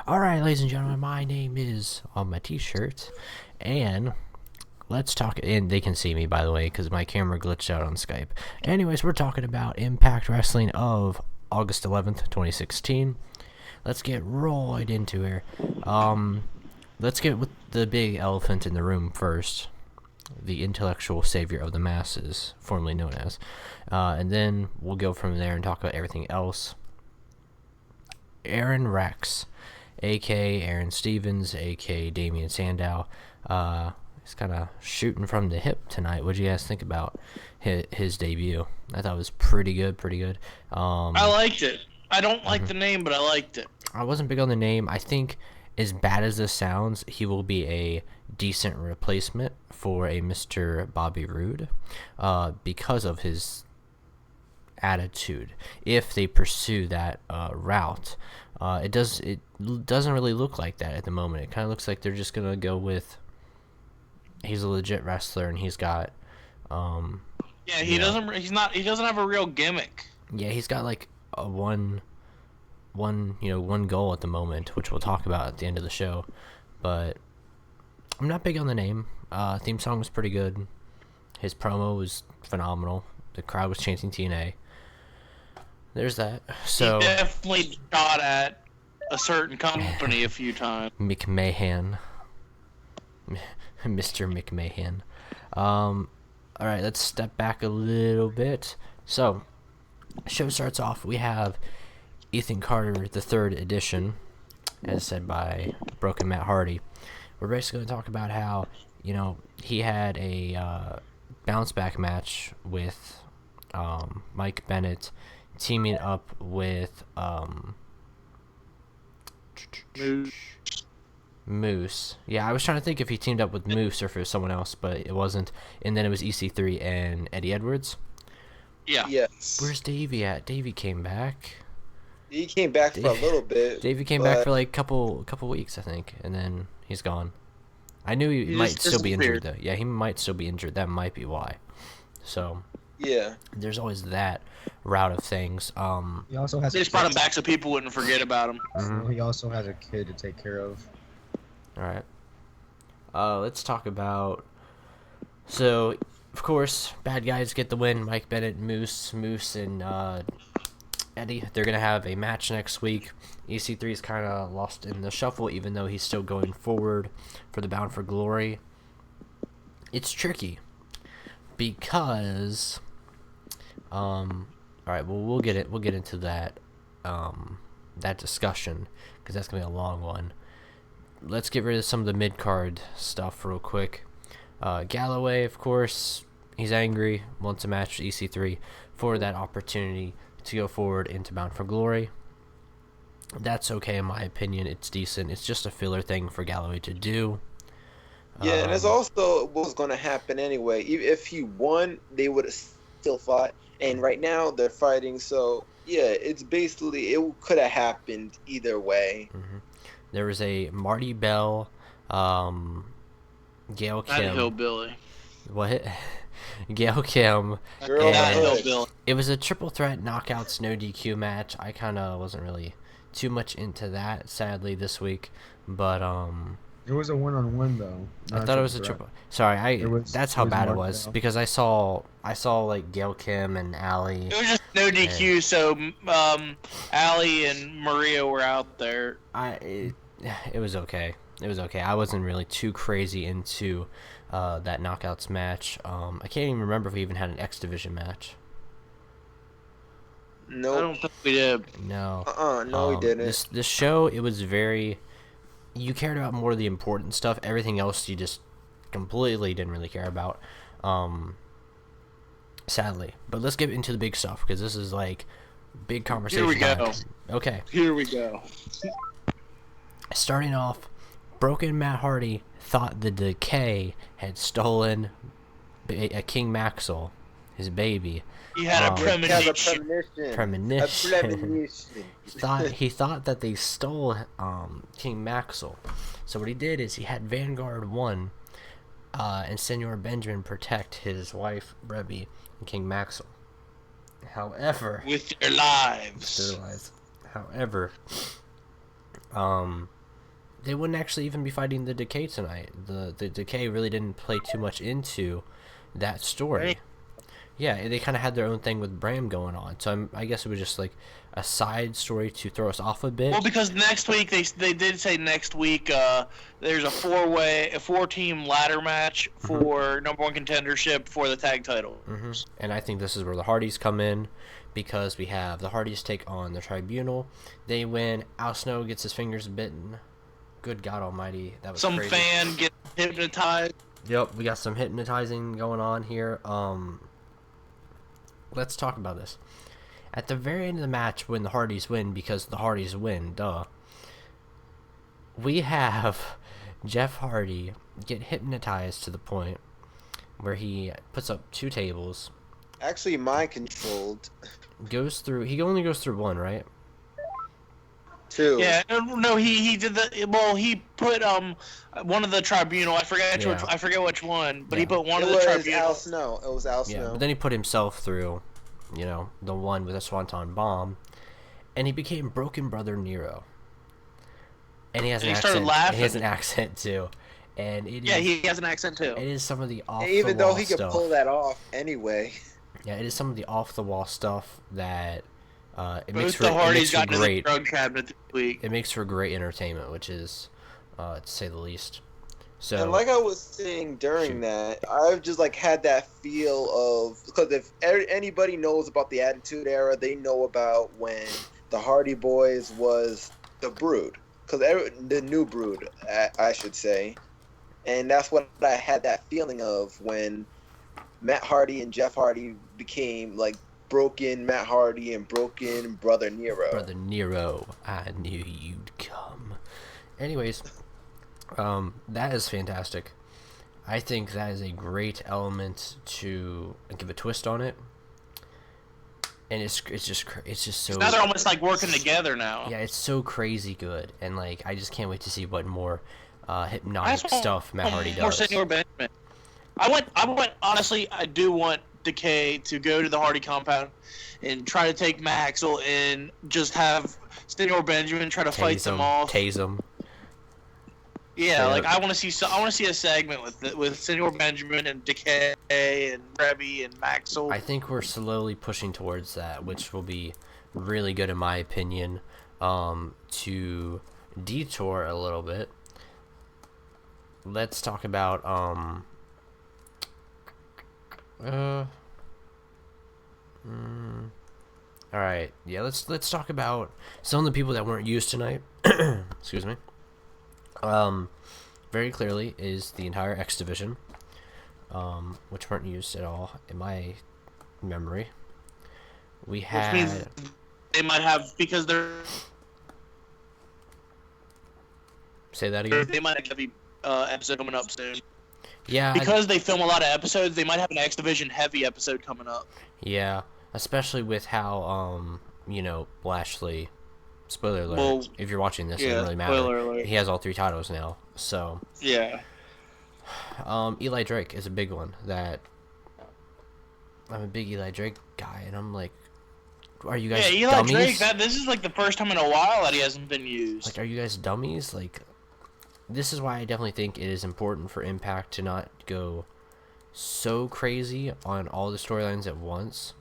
Alright, ladies and gentlemen, my name is on my t-shirt, and let's talk, and they can see me, by the way, because my camera glitched out on Skype. Anyways, we're talking about Impact Wrestling of August 11th, 2016. Let's get right into here. Let's get with the big elephant in the room first. The intellectual savior of the masses, formerly known as. And then we'll go from there and talk about everything else. Aaron Rex, a.k.a. Aaron Stevens, a.k.a. Damian Sandow. He's kind of shooting from the hip tonight. What do you guys think about his debut? I thought it was pretty good. I liked it. I don't like the name, but I liked it. I wasn't big on the name. I think, as bad as this sounds, he will be a decent replacement for a Mr. Bobby Roode because of his attitude. If they pursue that route, it doesn't really look like that at the moment. It kind of looks like they're just gonna go with he's a legit wrestler and he's got he doesn't have a real gimmick. Yeah, he's got like a one goal at the moment, which we'll talk about at the end of the show. But I'm not big on the name. Theme song was pretty good. His promo was phenomenal. The crowd was chanting TNA. There's that. So he definitely shot at a certain company a few times. McMahon. Mr. McMahon. Alright, let's step back a little bit. So, show starts off. We have Ethan Carter, the 3rd edition, as said by Broken Matt Hardy. We're basically going to talk about how, he had a bounce back match with Mike Bennett teaming up with Moose. Yeah, I was trying to think if he teamed up with Moose or if it was someone else, but it wasn't. And then it was EC3 and Eddie Edwards. Yeah. Yes. Where's Davey at? Davey came back. He came back for a little bit. Davey came back for like couple weeks, I think, and then he's gone. I knew he might still be injured though. Yeah, he might still be injured. That might be why. So yeah, there's always that route of things. He also has. They just brought him back so people wouldn't forget about him. Mm-hmm. He also has a kid to take care of. All right. Let's talk about. So, of course, bad guys get the win. Mike Bennett, Moose, and Eddie. They're gonna have a match next week. EC3 is kind of lost in the shuffle, even though he's still going forward for the Bound for Glory. It's tricky because, all right. Well, we'll get into that that discussion because that's gonna be a long one. Let's get rid of some of the mid-card stuff real quick. Galloway, of course, he's angry, wants a match with EC3 for that opportunity to go forward into Bound for Glory. That's okay in my opinion. It's decent. It's just a filler thing for Galloway to do. Yeah, and it's also what was going to happen anyway. If he won, they would have still fought. And right now, they're fighting. So, yeah, it's basically, it could have happened either way. Mm-hmm. There was a Marty Bell, Gail Kim. That hillbilly. What? Gail Kim. Girl, that hillbilly. It was a triple threat knockouts, no DQ match. I kind of wasn't really too much into that, sadly, this week. But, It was a one-on-one though. I thought it was a triple. Sorry, that's how bad it was because I saw like Gail Kim and Allie. It was just no DQ, so Allie and Maria were out there. It was okay. It was okay. I wasn't really too crazy into that knockouts match. I can't even remember if we even had an X Division match. No, I don't think we did. No. No, we didn't. This show, it was very. You cared about more of the important stuff. Everything else, you just completely didn't really care about. Sadly, but let's get into the big stuff because this is like big conversation. Here we go. Okay. Here we go. Starting off, Broken Matt Hardy thought the Decay had stolen a King Maxwell, his baby. He had a premonition. Premonition. He thought that they stole King Maxwell. So what he did is he had Vanguard 1 and Senor Benjamin protect his wife Rebby and King Maxwell. However, with their lives. However, they wouldn't actually even be fighting the Decay tonight. The Decay really didn't play too much into that story. Right. Yeah, they kind of had their own thing with Bram going on. So I guess it was just like a side story to throw us off a bit. Well, because next week they did say next week there's a four-team ladder match for number one contendership for the tag title. And I think this is where the Hardys come in, because we have the Hardys take on the Tribunal. They win. Al Snow gets his fingers bitten. Good God Almighty, that was Some crazy. fan gets hypnotized. Yep, we got some hypnotizing going on here. Let's talk about this. At the very end of the match, when the Hardys win, because the Hardys win, duh, we have Jeff Hardy get hypnotized to the point where he puts up 2 tables. Actually, mind controlled. He only goes through 1, right? 2. Yeah, no, he did the. Well, he put one of the Tribunal. I forget which one, but he put one of the Tribunal. Al Snow. It was Al Snow. Yeah, but then he put himself through, the one with a Swanton bomb, and he became Broken Brother Nero. And he has an he accent. started laughing. He has an accent too, and it is. Yeah, he has an accent too. It is some of the off the Even though wall he could stuff. pull that off anyway. Yeah, it is some of the off the wall stuff that it Both makes the for Hardys got into the great. drug cabinet this week. It makes for great entertainment, which is, to say the least. So. And like I was saying during that, I've just like had that feel of, because if anybody knows about the Attitude Era, they know about when the Hardy Boys was the Brood, because the new Brood, I should say, and that's what I had that feeling of when Matt Hardy and Jeff Hardy became like Broken Matt Hardy and Broken Brother Nero. Brother Nero, I knew you'd come. Anyways. That is fantastic. I think that is a great element to give a twist on it, and it's just so. Now they're almost like working together now. Yeah, it's so crazy good, and like I just can't wait to see what more hypnotic stuff Matt Hardy More does. Senor Benjamin. I want. Honestly, I do want Decay to go to the Hardy compound and try to take Maxwell and just have Senor Benjamin try to fight them off. Tase him. Yeah, like I want to see a segment with Senor Benjamin and Decay and Rebby and Maxwell. I think we're slowly pushing towards that, which will be really good in my opinion. To detour a little bit, let's talk about all right, yeah, let's talk about some of the people that weren't used tonight. Excuse me. Very clearly is the entire X Division, which weren't used at all in my memory. We had. Which means they might have, because they're. Say that again. They might have a episode coming up soon. Yeah. Because they film a lot of episodes, they might have an X Division heavy episode coming up. Yeah, especially with how Lashley. Spoiler alert. Well, if you're watching this, it yeah, doesn't really matter. spoiler alert. He has all 3 titles now. So. Yeah. Eli Drake is a big one. That I'm a big Eli Drake guy, and I'm like, are you guys Eli dummies? Drake. This is like the first time in a while that he hasn't been used. Like, are you guys dummies? Like, this is why I definitely think it is important for Impact to not go so crazy on all the storylines at once.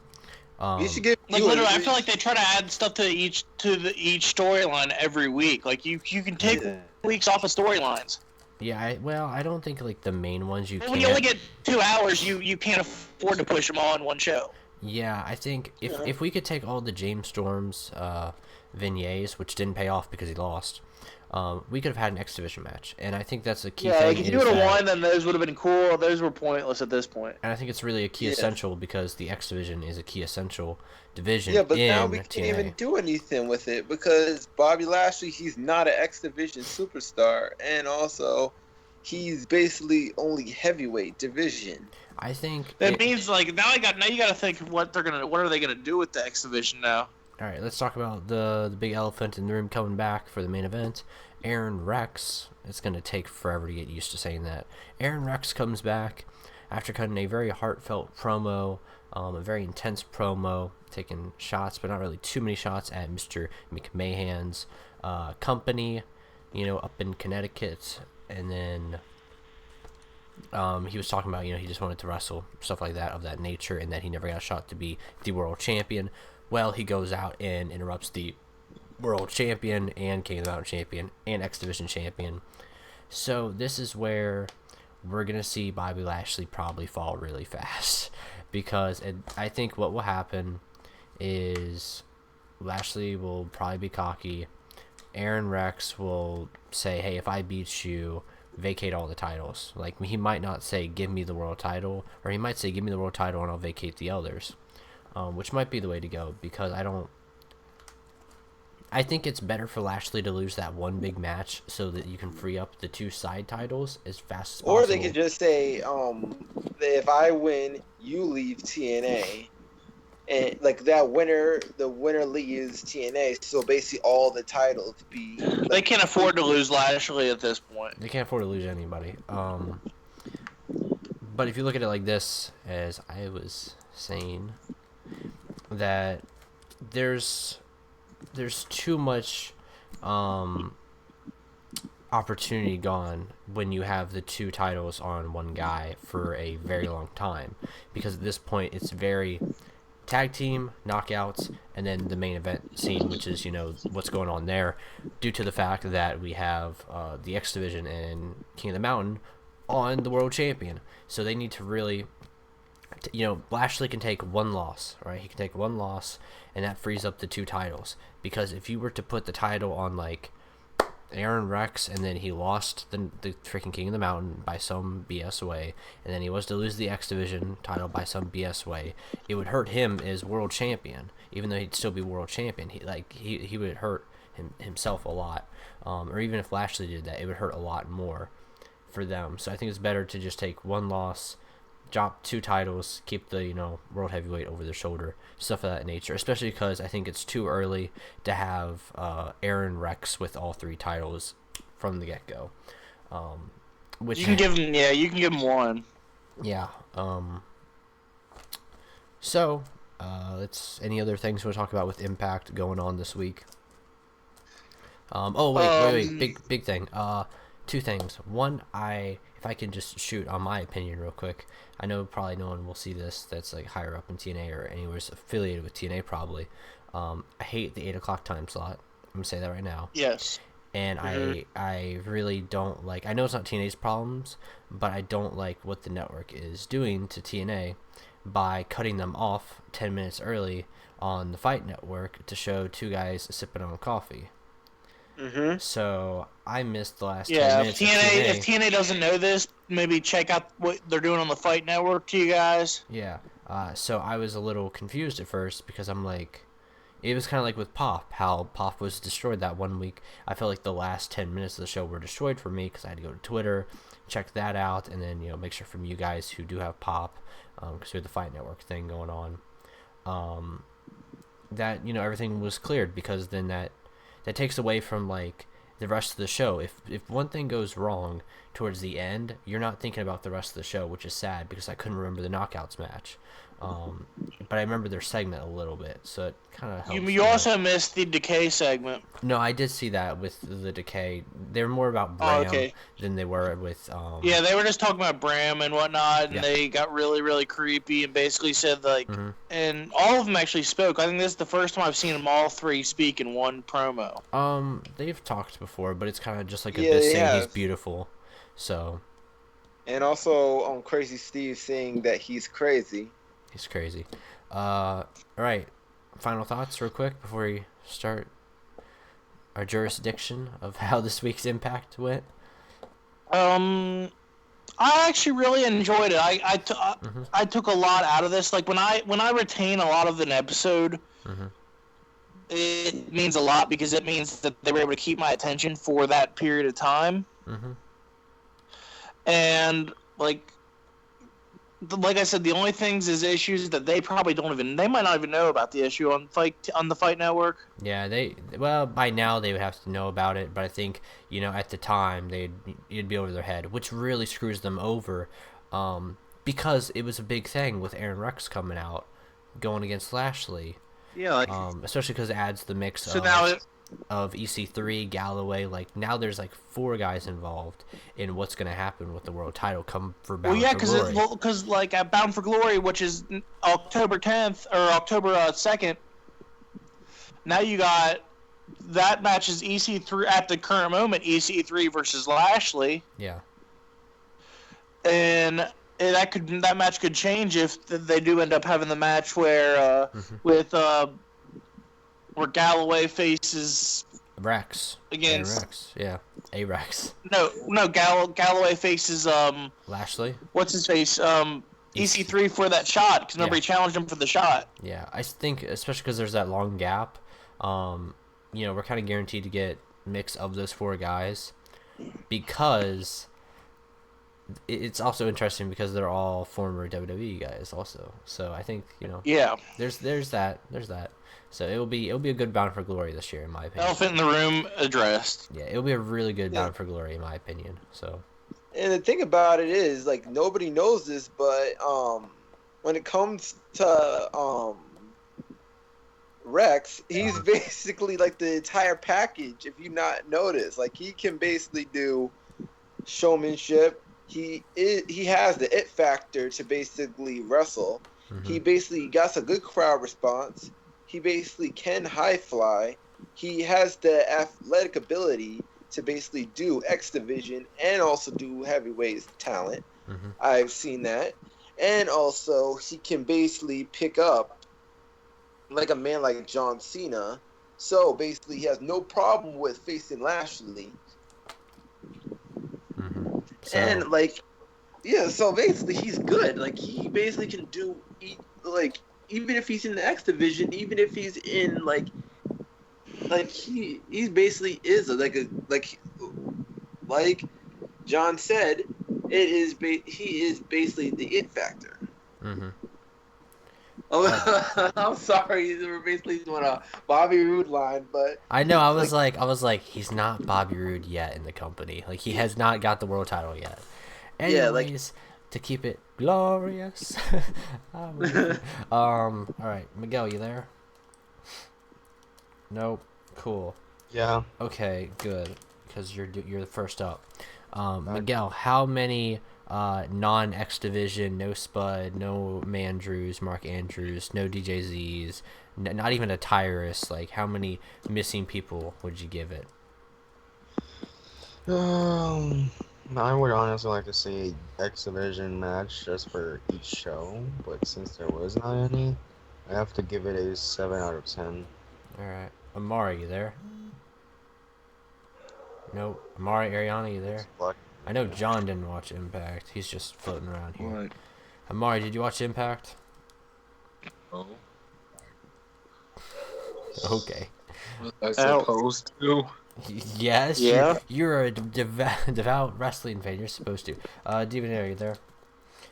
You should get literally, I feel like they try to add stuff to each storyline every week. Like you can take weeks off of storylines. Yeah, I don't think like the main ones you When can. you only get 2 hours, you can't afford to push them all in one show. Yeah, I think if we could take all the James Storm's vignettes, which didn't pay off because he lost, we could have had an X Division match, and I think that's a key thing. Like if you would have won, then those would have been cool. Those were pointless at this point. And I think it's really a key essential because the X Division is a key essential division. Yeah, but in now we TNA. can't even do anything with it because Bobby Lashley, he's not an X Division superstar, and also he's basically only heavyweight division. I think That means like now you got to think what are they gonna do with the X Division now? All right, let's talk about the big elephant in the room coming back for the main event. Aaron Rex. It's going to take forever to get used to saying that. Aaron Rex comes back after cutting a very heartfelt promo, a very intense promo, taking shots, but not really too many shots at Mr. McMahon's company. up in Connecticut, and then he was talking about, he just wanted to wrestle, stuff like that, of that nature, and that he never got a shot to be the world champion. Well, he goes out and interrupts the world champion and King of the Mountain champion and X Division champion. So this is where we're going to see Bobby Lashley probably fall really fast, because I think what will happen is Lashley will probably be cocky. Aaron Rex will say, hey, if I beat you, vacate all the titles. Like, he might not say, give me the world title, or he might say, give me the world title and I'll vacate the others, which might be the way to go, because I think it's better for Lashley to lose that one big match so that you can free up the 2 side titles as fast as possible. Or they could just say, if I win, you leave TNA. And like that winner, the winner leaves TNA. So basically, all the titles be. Like, they can't afford to lose Lashley at this point. They can't afford to lose anybody. But if you look at it like this, as I was saying, that there's too much opportunity gone when you have the 2 titles on one guy for a very long time, because at this point it's very tag team, knockouts, and then the main event scene, which is, what's going on there, due to the fact that we have the X Division and King of the Mountain on the world champion. So they need to really, Lashley can take 1 loss, right? He can take 1 loss, and that frees up the 2 titles. Because if you were to put the title on, like, Aaron Rex, and then he lost the freaking King of the Mountain by some BS way, and then he was to lose the X Division title by some BS way, it would hurt him as world champion, even though he'd still be world champion. He would hurt himself a lot, or even if Lashley did that, it would hurt a lot more for them. So I think it's better to just take 1 loss, drop 2 titles, keep the world heavyweight over their shoulder, stuff of that nature. Especially because I think it's too early to have Aaron Rex with all 3 titles from the get go. Which you can give him 1. Yeah. So, let's. Any other things we want to talk about with Impact going on this week? Wait. Big thing. 2 things. One, if I can just shoot on my opinion real quick. I know probably no one will see this that's like higher up in TNA or anywhere affiliated with TNA probably. I hate the 8 o'clock time slot. I'm gonna say that right now. Yes. And I really don't like. I know it's not TNA's problems, but I don't like what the network is doing to TNA by cutting them off 10 minutes early on the Fight Network to show 2 guys sipping on coffee. So I missed the last 10 minutes. If TNA doesn't know this, maybe check out what they're doing on the Fight Network to you guys. Yeah. So I was a little confused at first, because I'm like, it was kind of like with Pop, how Pop was destroyed that one week. I felt like the last 10 minutes of the show were destroyed for me, because I had to go to Twitter, check that out, and then make sure from you guys who do have Pop, because we had the Fight Network thing going on, that everything was cleared, because then that takes away from like the rest of the show. If one thing goes wrong towards the end, you're not thinking about the rest of the show, which is sad, because I couldn't remember the Knockouts match. But I remember their segment a little bit, so it kind of helps. You also missed the Decay segment. No, I did see that with the Decay. They're more about Bram than they were with. Yeah, they were just talking about Bram and whatnot, and they got really, really creepy and basically said like, and all of them actually spoke. I think this is the first time I've seen them all 3 speak in one promo. They've talked before, but it's kind of just like Abyss saying he's beautiful, so. And also, Crazy Steve saying that he's crazy. He's crazy. All right. Final thoughts real quick before we start our jurisdiction of how this week's Impact went. I actually really enjoyed it. I took a lot out of this. Like when I retain a lot of an episode, it means a lot, because it means that they were able to keep my attention for that period of time. And like I said, the only things is issues that they probably they might not even know about the issue on the Fight Network. Yeah, by now they would have to know about it, but I think, at the time it'd be over their head, which really screws them over, because it was a big thing with Aaron Rex coming out, going against Lashley. Yeah, especially because it adds the mix. So now of EC3, Galloway. Like now, there's like 4 guys involved in what's gonna happen with the world title come for Well, Bound yeah, for Glory. because like at Bound for Glory, which is October 10th or October 2nd, now you got that match is EC3 at the current moment. EC3 versus Lashley, Yeah. and that match could change if they do end up having the match where where Galloway faces Rex. against Rex. Yeah. A-Rex. Galloway faces Lashley. what's his face EC3 for that shot because nobody challenged him for the shot. Yeah, I think especially because there's that long gap, we're kind of guaranteed to get mix of those 4 guys because it's also interesting because they're all former WWE guys also. So I think there's that. So it'll be a good Bound for Glory this year in my opinion. Elephant in the room addressed. Yeah, it'll be a really good Bound for Glory in my opinion. So. And the thing about it is, like, nobody knows this, but when it comes to Rex, he's basically like the entire package. If you not notice, like, he can basically do showmanship. He has the it factor to basically wrestle. Mm-hmm. He basically got a good crowd response. He basically can high fly. He has the athletic ability to basically do X Division and also do heavyweight talent. Mm-hmm. I've seen that. And also, he can basically pick up like a man like John Cena. So basically, he has no problem with facing Lashley. Mm-hmm. So, And so basically, he's good. Like, he basically can do, even if he's in the X Division, even if he's in he basically is like John said, he is basically the it factor. mm-hmm. Oh, I'm sorry, we're basically doing a Bobby Roode line, but I know I was like he's not Bobby Roode yet in the company. Like he has not got the world title yet. Anyways, to keep it glorious. All right, Miguel, you there? Nope. Cool. Yeah. Okay, good. Because you're the first up. Miguel, how many non-X Division, no Spud, no Mandrews, Mark Andrews, no DJZs, not even a Tyrus, like how many missing people would you give it? I would honestly like to see X Division match just for each show, but since there was not any, I have to give it a 7 out of 10. Alright. Amari, you there? Nope. Amari, Ariana, you there? I know John didn't watch Impact. He's just floating around here. What? Amari, did you watch Impact? Oh. Okay. Was I supposed to? Yes. Yeah. You're a devout wrestling fan. You're supposed to. Devon, are you there?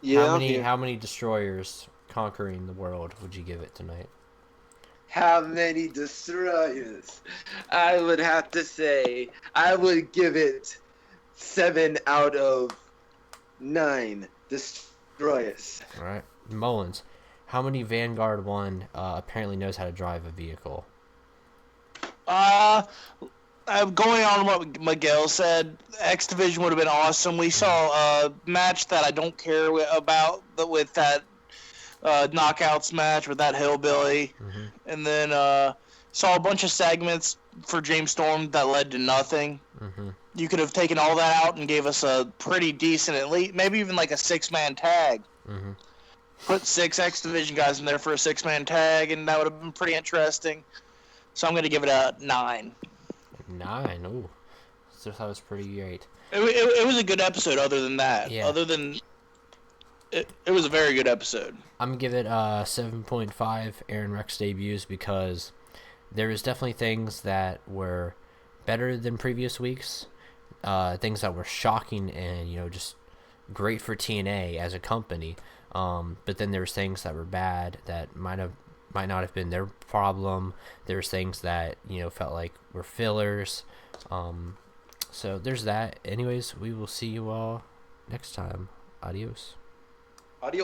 yeah. How many destroyers conquering the world would you give it tonight? How many destroyers? I would have to say I would give it 7 out of 9 destroyers. All right. Mullins, how many Vanguard 1 apparently knows how to drive a vehicle? Going on what Miguel said, X Division would have been awesome. We saw a match that I don't care about, with that knockouts match with that hillbilly, Mm-hmm. and then saw a bunch of segments for James Storm that led to nothing. Mm-hmm. You could have taken all that out and gave us a pretty decent, at least maybe even like a 6-man tag. Mm-hmm. Put 6 X Division guys in there for a 6-man tag, and that would have been pretty interesting. So I'm going to give it a 9. 9. Ooh. So that was pretty great. It was a good episode. Other than that, Yeah. It was a very good episode. I'm gonna give it 7.5 Aaron Rex debuts because there was definitely things that were better than previous weeks, things that were shocking and just great for TNA as a company. But then there's things that were bad that might not have been their problem. There's things that felt like were fillers. So there's that. Anyways, we will see you all next time. Adios. Adios.